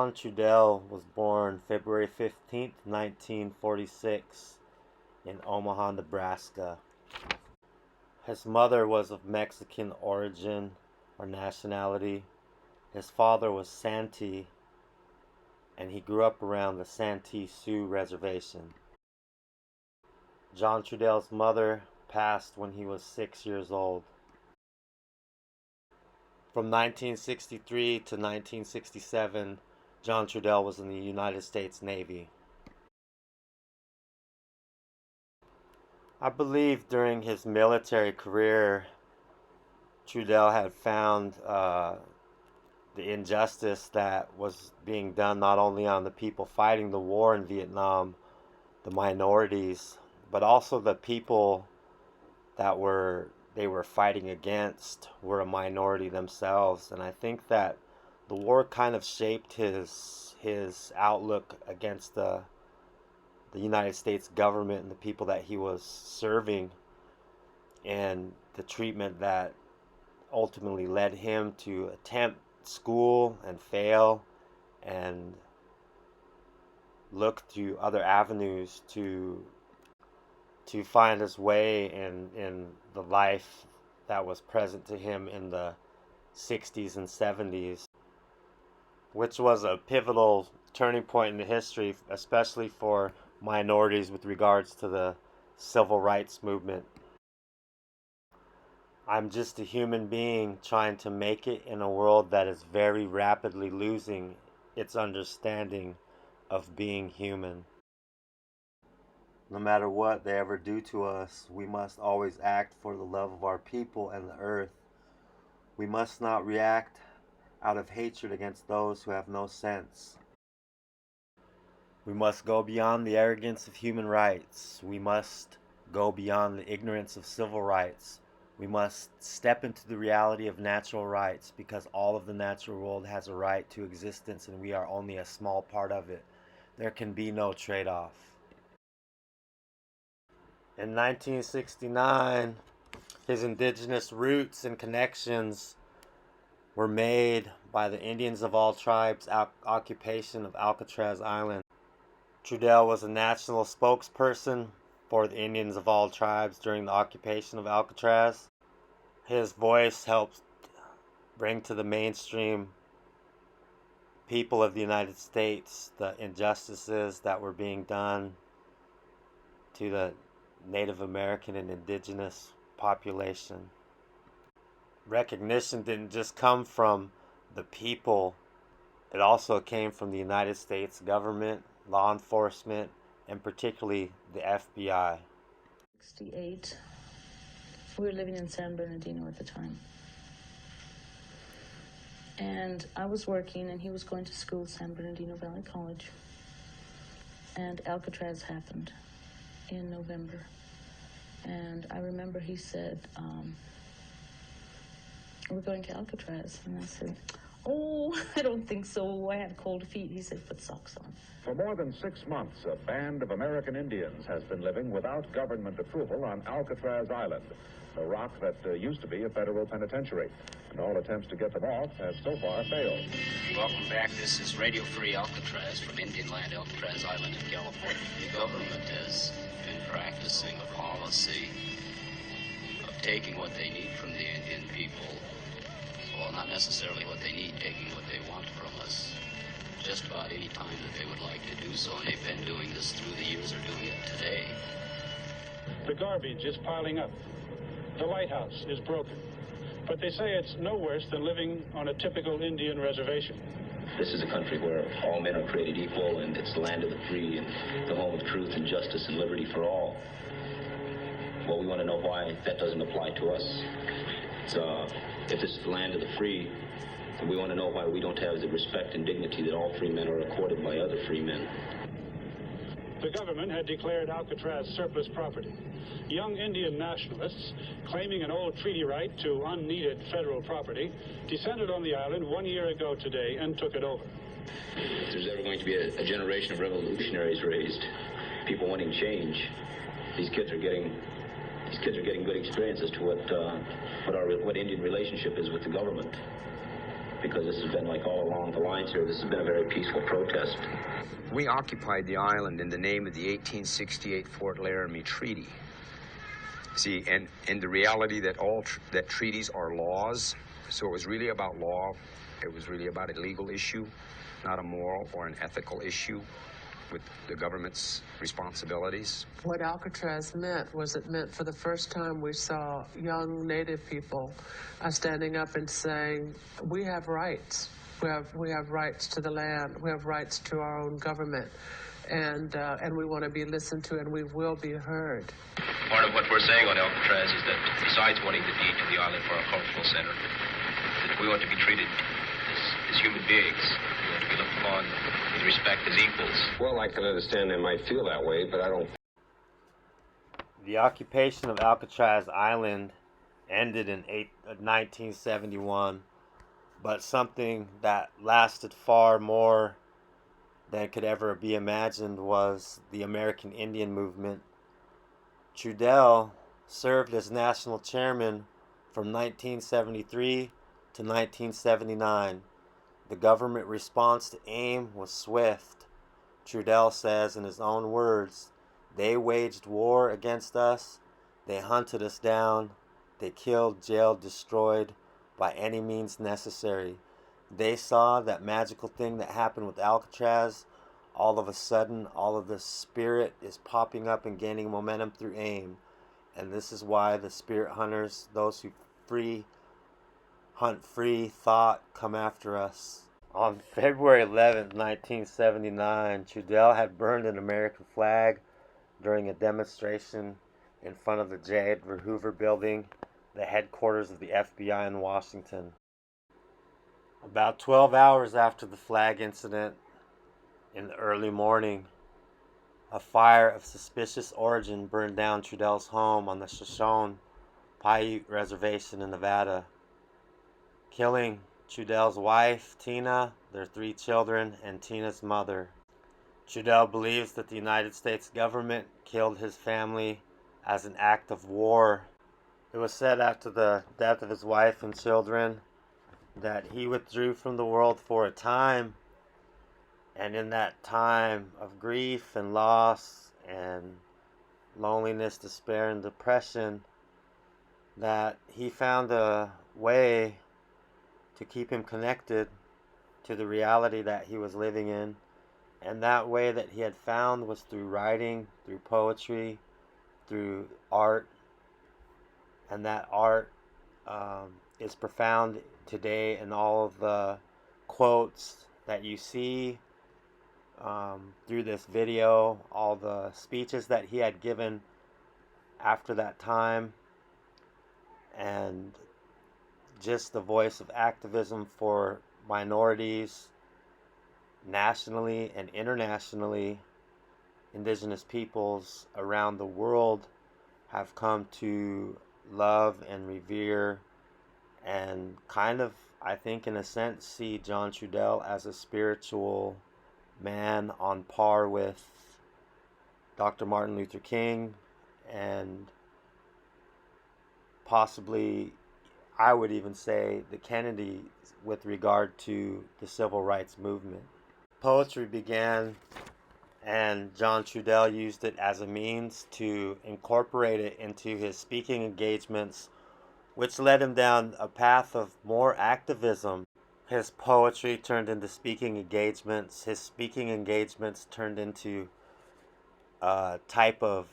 John Trudell was born February 15th, 1946 in Omaha, Nebraska. His mother was of Mexican origin or nationality. His father was Santee, and he grew up around the Santee Sioux Reservation. John Trudell's mother passed when he was 6 years old. From 1963 to 1967, John Trudell was in the United States Navy. I believe during his military career, Trudell had found the injustice that was being done not only on the people fighting the war in Vietnam, the minorities, but also the people that they were fighting against were a minority themselves. And I think that the war kind of shaped his outlook against the United States government and the people that he was serving, and the treatment that ultimately led him to attempt school and fail and look to other avenues to find his way in the life that was present to him in the 60s and 70s, which was a pivotal turning point in the history, especially for minorities with regards to the civil rights movement. I'm just a human being trying to make it in a world that is very rapidly losing its understanding of being human. No matter what they ever do to us, we must always act for the love of our people and the earth. We must not react out of hatred against those who have no sense. We must go beyond the arrogance of human rights. We must go beyond the ignorance of civil rights. We must step into the reality of natural rights, because all of the natural world has a right to existence and we are only a small part of it. There can be no trade-off. In 1969, his indigenous roots and connections were made by the Indians of all tribes' occupation of Alcatraz Island. Trudell was a national spokesperson for the Indians of all tribes during the occupation of Alcatraz. His voice helped bring to the mainstream people of the United States the injustices that were being done to the Native American and indigenous population. Recognition didn't just come from the people, it also came from the United States government, law enforcement, and particularly the FBI. 68. We were living in San Bernardino at the time. And I was working and he was going to school, San Bernardino Valley College. And Alcatraz happened in November. And I remember he said, we're going to Alcatraz. And I said, oh, I don't think so. I had cold feet. He said, put socks on. For more than 6 months, a band of American Indians has been living without government approval on Alcatraz Island, a rock that used to be a federal penitentiary. And all attempts to get them off have so far failed. Welcome back. This is Radio Free Alcatraz from Indian Land, Alcatraz Island in California. The government has been practicing a policy of taking what they need from the Indian people. Well, not necessarily what they need, taking what they want from us. Just about any time that they would like to do so, and they've been doing this through the years, are doing it today. The garbage is piling up. The lighthouse is broken. But they say it's no worse than living on a typical Indian reservation. This is a country where all men are created equal, and it's the land of the free and the home of truth and justice and liberty for all. Well, we want to know why that doesn't apply to us. If this is the land of the free, then we want to know why we don't have the respect and dignity that all free men are accorded by other free men. The government had declared Alcatraz surplus property. Young Indian nationalists, claiming an old treaty right to unneeded federal property, descended on the island 1 year ago today and took it over. If there's ever going to be a generation of revolutionaries raised, people wanting change, these kids are getting good experience as to what Indian relationship is with the government. because this has been like all along the lines here, this has been a very peaceful protest. We occupied the island in the name of the 1868 Fort Laramie Treaty. See, and the reality that that treaties are laws, so it was really about law. It was really about a legal issue, not a moral or an ethical issue with the government's responsibilities. What Alcatraz meant was it meant for the first time we saw young Native people standing up and saying, we have rights. We have rights to the land. We have rights to our own government. And we want to be listened to, and we will be heard. Part of what we're saying on Alcatraz is that besides wanting the deed to the island for our cultural center, that we want to be treated as human beings. We want to be looked upon with respect as equals. Well, I can understand they might feel that way, but I don't. The occupation of Alcatraz Island ended in 1971, but something that lasted far more than could ever be imagined was the American Indian movement. Trudell served as national chairman from 1973 to 1979. The government response to AIM was swift. Trudell says in his own words, "They waged war against us. They hunted us down. They killed, jailed, destroyed by any means necessary. They saw that magical thing that happened with Alcatraz. All of a sudden, all of the spirit is popping up and gaining momentum through AIM. And this is why the spirit hunters, those who hunt free thought, come after us." On February 11, 1979, Trudell had burned an American flag during a demonstration in front of the J. Edgar Hoover building, the headquarters of the FBI in Washington. About 12 hours after the flag incident, in the early morning, a fire of suspicious origin burned down Trudell's home on the Shoshone Paiute Reservation in Nevada, killing Trudell's wife, Tina, their 3 children, and Tina's mother. Trudell believes that the United States government killed his family as an act of war. It was said after the death of his wife and children that he withdrew from the world for a time, and in that time of grief and loss and loneliness, despair, and depression, that he found a way to keep him connected to the reality that he was living in. And that way that he had found was through writing, through poetry, through art. And that art is profound today in all of the quotes that you see through this video, all the speeches that he had given after that time, and just the voice of activism for minorities nationally and internationally. Indigenous peoples around the world have come to love and revere and kind of, I think in a sense, see John Trudell as a spiritual man on par with Dr. Martin Luther King, and possibly, I would even say, the Kennedys with regard to the civil rights movement. Poetry began, and John Trudell used it as a means to incorporate it into his speaking engagements, which led him down a path of more activism. His poetry turned into speaking engagements. His speaking engagements turned into a type of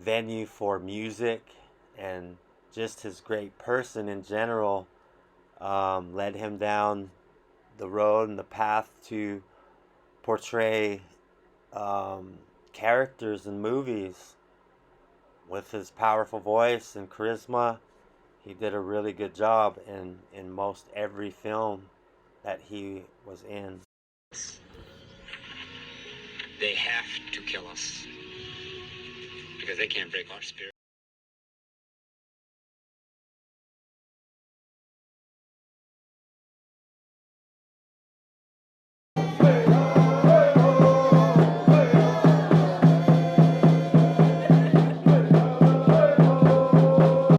venue for music, and just his great person in general led him down the road and the path to portray characters in movies. With his powerful voice and charisma, he did a really good job in most every film that he was in. They have to kill us because they can't break our spirit.